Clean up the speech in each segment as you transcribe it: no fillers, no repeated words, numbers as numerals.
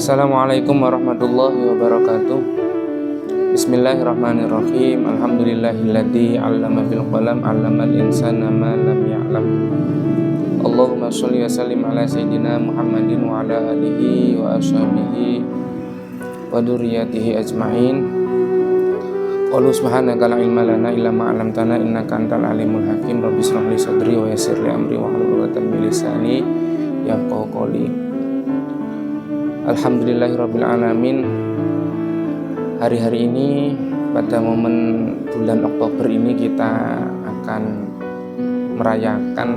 Assalamualaikum warahmatullahi wabarakatuh. Bismillahirrahmanirrahim. Alhamdulillahilladzi 'allama bil qalam 'allamal insana ma lam ya'lam. Allahumma sholli wa sallim ala sayyidina Muhammadin wa ala alihi wa ashabihi wa dzurriyyatihi ajmain. Qalu subhanaka la ilma lana illa ma 'allamtana innaka antal alimul hakim. Rabbi shrah li sadri wa yassir li amri wa hlul 'uqdatam min lisani yafqahu qawli. Alhamdulillahirabbil alamin. Hari-hari ini pada momen bulan Oktober ini kita akan merayakan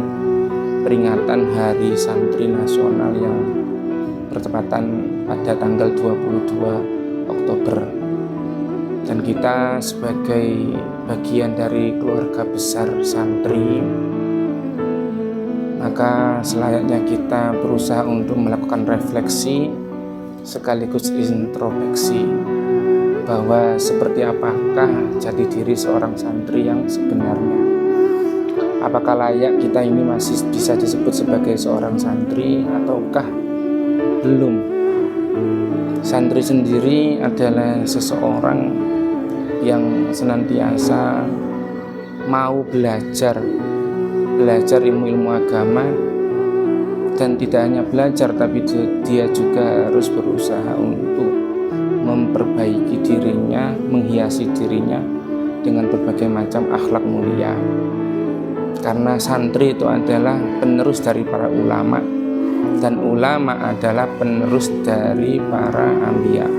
peringatan Hari Santri Nasional yang bertepatan pada tanggal 22 Oktober. Dan kita sebagai bagian dari keluarga besar santri, maka selayaknya kita berusaha untuk melakukan refleksi sekaligus introspeksi bahwa seperti apakah jati diri seorang santri yang sebenarnya. Apakah layak kita ini masih bisa disebut sebagai seorang santri ataukah belum? Santri sendiri adalah seseorang yang senantiasa mau belajar ilmu-ilmu agama, dan tidak hanya belajar tapi dia juga harus berusaha untuk memperbaiki dirinya, menghiasi dirinya dengan berbagai macam akhlak mulia. Karena santri itu adalah penerus dari para ulama, dan ulama adalah penerus dari para anbiya.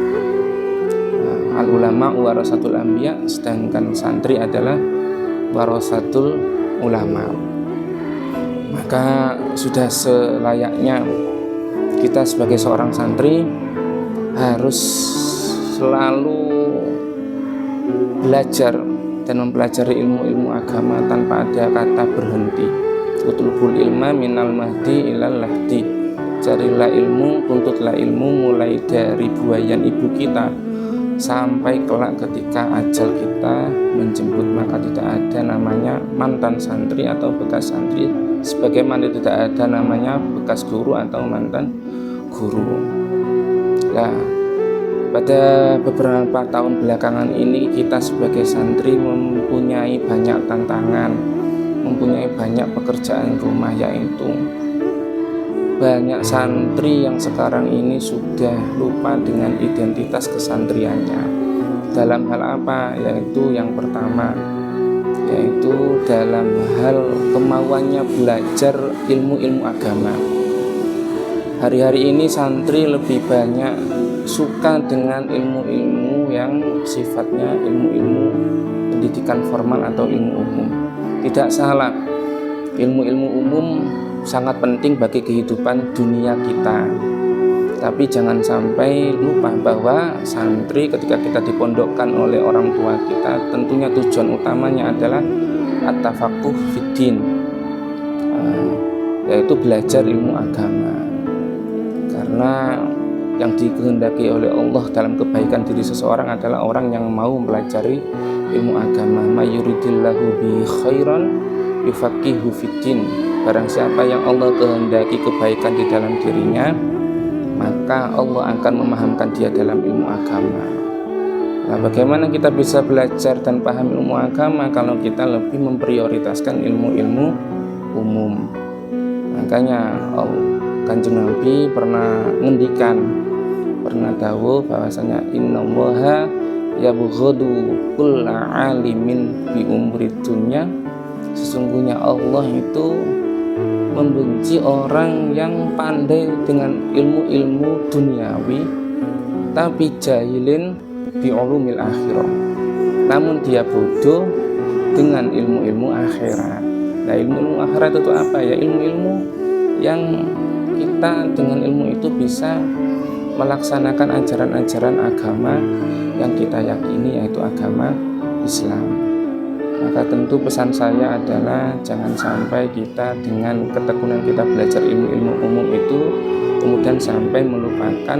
Al ulama warasatul anbiya, sedangkan santri adalah warasatul ulama. Maka sudah selayaknya kita sebagai seorang santri harus selalu belajar dan mempelajari ilmu-ilmu agama tanpa ada kata berhenti. Utlubul ilma minal mahdi ilal lahdi. Carilah ilmu, tuntutlah ilmu mulai dari buayan ibu kita sampai kelak ketika ajal kita menjemput. Maka tidak ada namanya mantan santri atau bekas santri, sebagaimana tidak ada namanya bekas guru atau mantan guru. Nah, pada beberapa tahun belakangan ini kita sebagai santri mempunyai banyak tantangan, mempunyai banyak pekerjaan rumah, yaitu banyak santri yang sekarang ini sudah lupa dengan identitas kesantriannya. Dalam hal apa? Yaitu yang pertama, yaitu dalam hal kemauannya belajar ilmu-ilmu agama. Hari-hari ini santri lebih banyak suka dengan ilmu-ilmu yang sifatnya ilmu-ilmu pendidikan formal atau ilmu umum. Tidak salah, ilmu-ilmu umum sangat penting bagi kehidupan dunia kita. Tapi jangan sampai lupa bahwa santri ketika kita dipondokkan oleh orang tua kita, tentunya tujuan utamanya adalah at-tafaqquh fiddin, yaitu belajar ilmu agama. Karena yang dikehendaki oleh Allah dalam kebaikan diri seseorang adalah orang yang mau mempelajari ilmu agama. Mayuridillahu bi khairan yufaqihu fiddin. Barang siapa yang Allah kehendaki kebaikan di dalam dirinya, maka Allah akan memahamkan dia dalam ilmu agama. Nah, bagaimana kita bisa belajar dan paham ilmu agama kalau kita lebih memprioritaskan ilmu-ilmu umum? Makanya Kanjeng Nabi pernah ngendikan, pernah dawuh bahwasanya innallaha yabghadu kulla alimin bi umri dunya. Sesungguhnya Allah itu membenci orang yang pandai dengan ilmu-ilmu duniawi tapi jahilin bi ulumil akhirah, namun dia bodoh dengan ilmu-ilmu akhirat. Nah, ilmu-ilmu akhirat itu apa ya? Ilmu-ilmu yang kita dengan ilmu itu bisa melaksanakan ajaran-ajaran agama yang kita yakini, yaitu agama Islam. Maka tentu pesan saya adalah jangan sampai kita dengan ketekunan kita belajar ilmu-ilmu umum itu kemudian sampai melupakan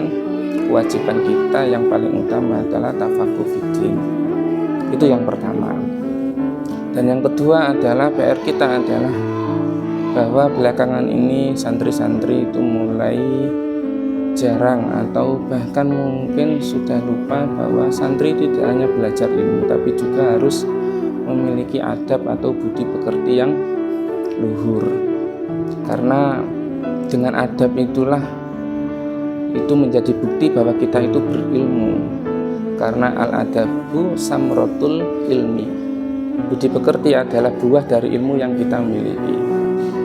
kewajiban kita yang paling utama adalah tafaqquh fiddin. Itu yang pertama. Dan yang kedua adalah PR kita adalah bahwa belakangan ini santri-santri itu mulai jarang atau bahkan mungkin sudah lupa bahwa santri tidak hanya belajar ilmu tapi juga harus memiliki adab atau budi pekerti yang luhur. Karena dengan adab itulah itu menjadi bukti bahwa kita itu berilmu. Karena al-adabu samrotul ilmi. Budi pekerti adalah buah dari ilmu yang kita miliki.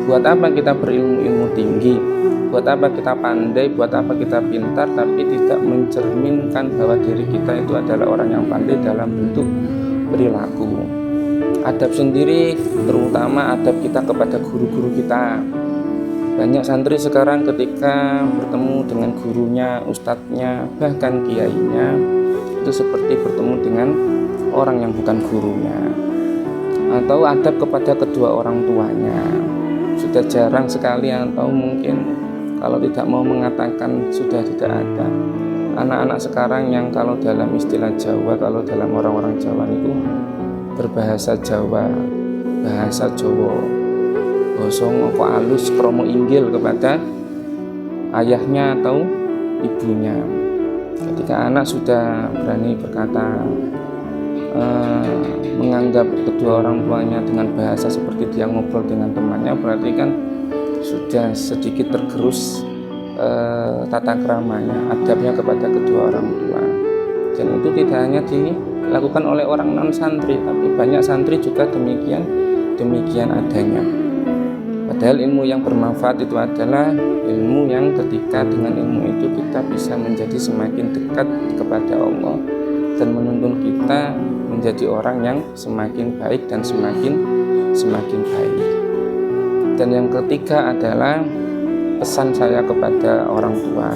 Buat apa kita berilmu tinggi? Buat apa kita pandai? Buat apa kita pintar? Tapi tidak mencerminkan bahwa diri kita itu adalah orang yang pandai dalam bentuk perilaku. Adab sendiri, terutama adab kita kepada guru-guru kita. Banyak santri sekarang ketika bertemu dengan gurunya, ustadznya, bahkan kiainya, itu seperti bertemu dengan orang yang bukan gurunya. Atau adab kepada kedua orang tuanya, sudah jarang sekali, atau mungkin kalau tidak mau mengatakan sudah tidak ada. Anak-anak sekarang yang kalau dalam istilah Jawa, kalau dalam orang-orang Jawa itu berbahasa Jawa, bahasa Jawa, bosong apa alus kromo inggil kepada ayahnya atau ibunya. Ketika anak sudah berani berkata, menganggap kedua orang tuanya dengan bahasa seperti dia ngobrol dengan temannya, berarti kan sudah sedikit tergerus tata keramanya, adabnya kepada kedua orang tua. Dan itu tidak hanya dilakukan oleh orang non santri, tapi banyak santri juga demikian adanya. Padahal ilmu yang bermanfaat itu adalah ilmu yang ketika dengan ilmu itu kita bisa menjadi semakin dekat kepada Allah dan menuntun kita menjadi orang yang semakin baik dan semakin baik. Dan yang ketiga adalah pesan saya kepada orang tua,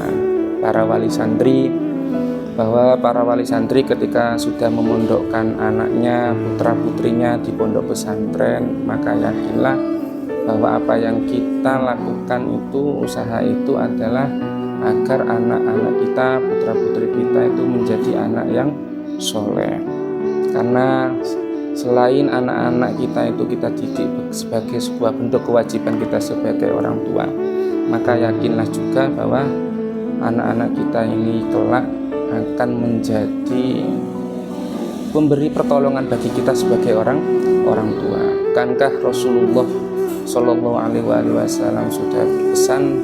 para wali santri, bahwa para wali santri ketika sudah memondokkan anaknya, putra-putrinya di pondok pesantren, maka yakinlah bahwa apa yang kita lakukan itu, usaha itu adalah agar anak-anak kita, putra-putri kita itu menjadi anak yang soleh. Karena selain anak-anak kita itu kita didik sebagai sebuah bentuk kewajiban kita sebagai orang tua, maka yakinlah juga bahwa anak-anak kita ini kelak akan menjadi pemberi pertolongan bagi kita sebagai orang tua. Bukankah Rasulullah Shallallahu Alaihi Wasallam sudah berpesan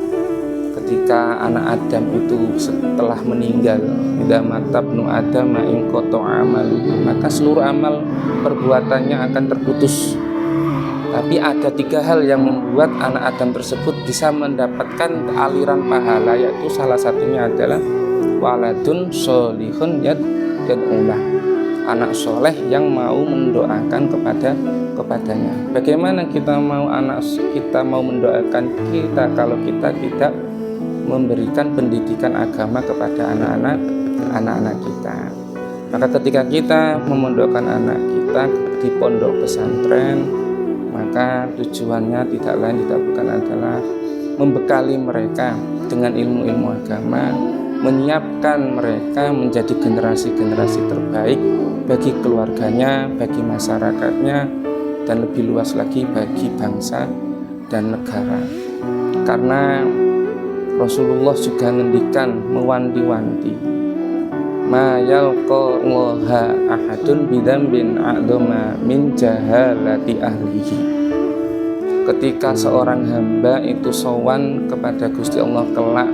ketika anak Adam itu setelah meninggal, idza matabnu Adam in qata'a amaluhu, maka seluruh amal perbuatannya akan terputus. Tapi ada 3 hal yang membuat anak Adam tersebut bisa mendapatkan aliran pahala, yaitu salah satunya adalah waladun sholihun yad'ulah, anak soleh yang mau mendoakan kepadanya. Bagaimana kita mau anak kita mau mendoakan kita kalau kita tidak memberikan pendidikan agama kepada anak-anak kita? Maka ketika kita memondokkan anak kita di pondok pesantren, maka tujuannya tidak lain tidak bukan adalah membekali mereka dengan ilmu-ilmu agama, menyiapkan mereka menjadi generasi-generasi terbaik bagi keluarganya, bagi masyarakatnya, dan lebih luas lagi bagi bangsa dan negara. Karena Rasulullah juga ngendikan, mewanti-wanti, ma yalqallaha ahadun bidzambin a'dama min jahalati ahlihi. Ketika seorang hamba itu sowan kepada Gusti Allah kelak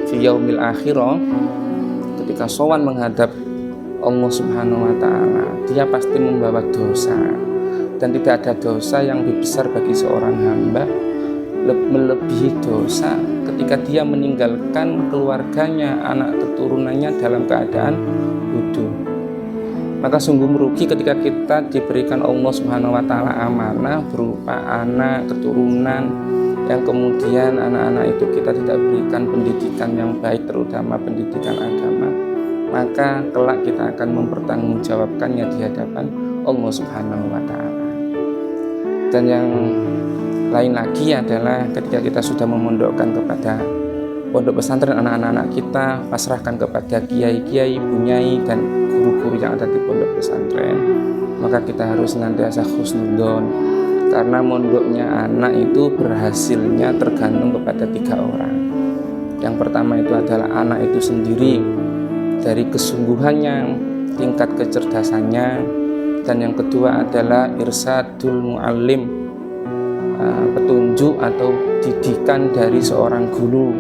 di yaumil akhirah, ketika sowan menghadap Allah Subhanahu wa ta'ala, dia pasti membawa dosa, dan tidak ada dosa yang lebih besar bagi seorang hamba melebihi dosa ketika dia meninggalkan keluarganya, anak keturunannya dalam keadaan wudu. Maka sungguh merugi ketika kita diberikan Allah Subhanahu wa ta'ala amanah berupa anak keturunan, yang kemudian anak-anak itu kita tidak berikan pendidikan yang baik, terutama pendidikan agama, maka kelak kita akan mempertanggungjawabkannya di hadapan Allah Subhanahu wa ta'ala. Dan yang lain lagi adalah ketika kita sudah memondokkan kepada pondok pesantren anak-anak kita, pasrahkan kepada kiai-kiai, bunyai, dan guru-guru yang ada di pondok pesantren, maka kita harus senantiasa husnudzon, karena mondoknya anak itu berhasilnya tergantung kepada 3 orang. Yang pertama itu adalah anak itu sendiri, dari kesungguhannya, tingkat kecerdasannya. Dan yang kedua adalah irsadul muallim, petunjuk atau didikan dari seorang guru.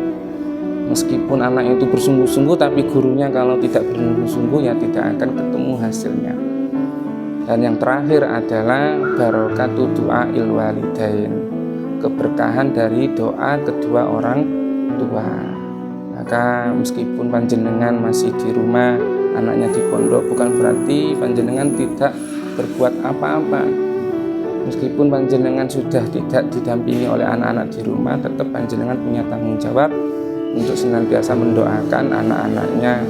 Meskipun anak itu bersungguh-sungguh, tapi gurunya kalau tidak bersungguh-sungguh ya tidak akan ketemu hasilnya. Dan yang terakhir adalah barokatu du'ail walidain, keberkahan dari doa kedua orang tua. Maka meskipun panjenengan masih di rumah, anaknya di pondok, bukan berarti panjenengan tidak berbuat apa-apa. Meskipun panjenengan sudah tidak didampingi oleh anak-anak di rumah, tetap panjenengan punya tanggung jawab untuk senantiasa mendoakan anak-anaknya,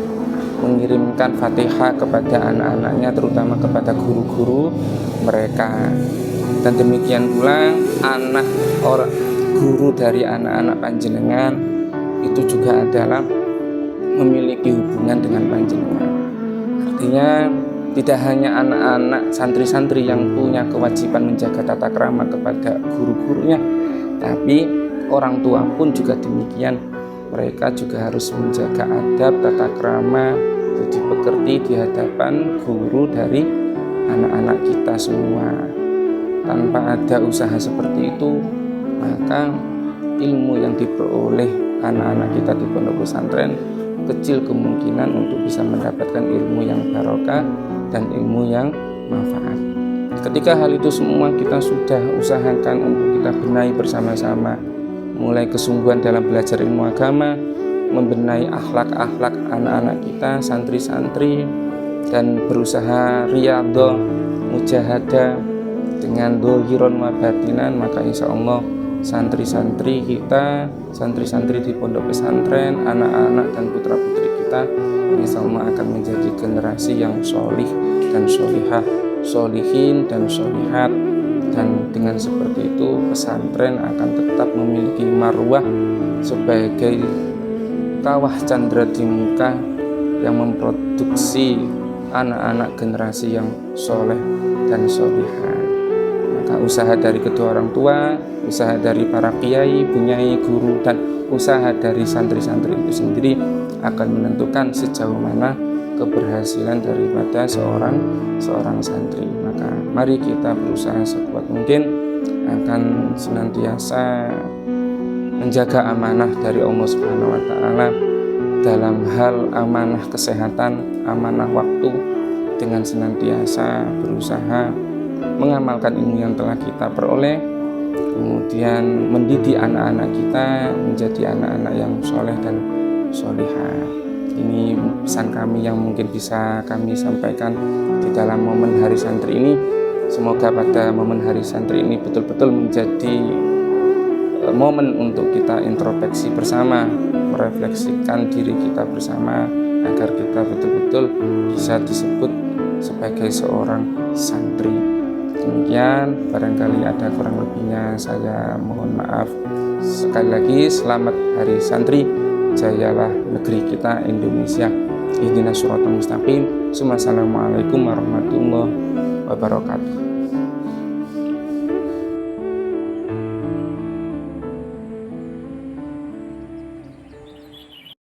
mengirimkan Fatihah kepada anak-anaknya, terutama kepada guru-guru mereka. Dan demikian pula anak orang guru dari anak-anak panjenengan itu juga adalah memiliki hubungan dengan panjenengan. Artinya tidak hanya anak-anak santri-santri yang punya kewajiban menjaga tata krama kepada guru-gurunya, tapi orang tua pun juga demikian. Mereka juga harus menjaga adab, tata krama, jadi pekerti di hadapan guru dari anak-anak kita semua. Tanpa ada usaha seperti itu, maka ilmu yang diperoleh anak-anak kita di pondok pesantren kecil kemungkinan untuk bisa mendapatkan ilmu yang barokah dan ilmu yang manfaat. Ketika hal itu semua kita sudah usahakan untuk kita benahi bersama-sama, mulai kesungguhan dalam belajar ilmu agama, membenahi akhlak-akhlak anak-anak kita, santri-santri, dan berusaha riyadhah, mujahadah dengan dohiron wa batinan, maka insya Allah santri-santri kita, santri-santri di pondok pesantren, anak-anak dan putra-putri kita insya Allah akan menjadi generasi yang sholih dan sholihah, sholihin dan sholihat. Dan dengan seperti itu pesantren akan tetap memiliki marwah sebagai kawah candra di muka yang memproduksi anak-anak generasi yang soleh dan solihah. Maka usaha dari kedua orang tua, usaha dari para kiai, bunyai, guru, dan usaha dari santri-santri itu sendiri akan menentukan sejauh mana keberhasilan daripada seorang santri. Maka mari kita berusaha sekuat mungkin akan senantiasa menjaga amanah dari Allah Subhanahu wa taala dalam hal amanah kesehatan, amanah waktu, dengan senantiasa berusaha mengamalkan ilmu yang telah kita peroleh, kemudian mendidik anak-anak kita menjadi anak-anak yang soleh dan solihah. Ini pesan kami yang mungkin bisa kami sampaikan di dalam momen Hari Santri ini. Semoga pada momen Hari Santri ini betul-betul menjadi momen untuk kita introspeksi bersama, merefleksikan diri kita bersama, agar kita betul-betul bisa disebut sebagai seorang santri. Demikian, barangkali ada kurang lebihnya saya mohon maaf. Sekali lagi selamat Hari Santri, jayalah negeri kita Indonesia. Ihdinas siratal mustaqim. Assalamualaikum warahmatullahi wabarakatuh.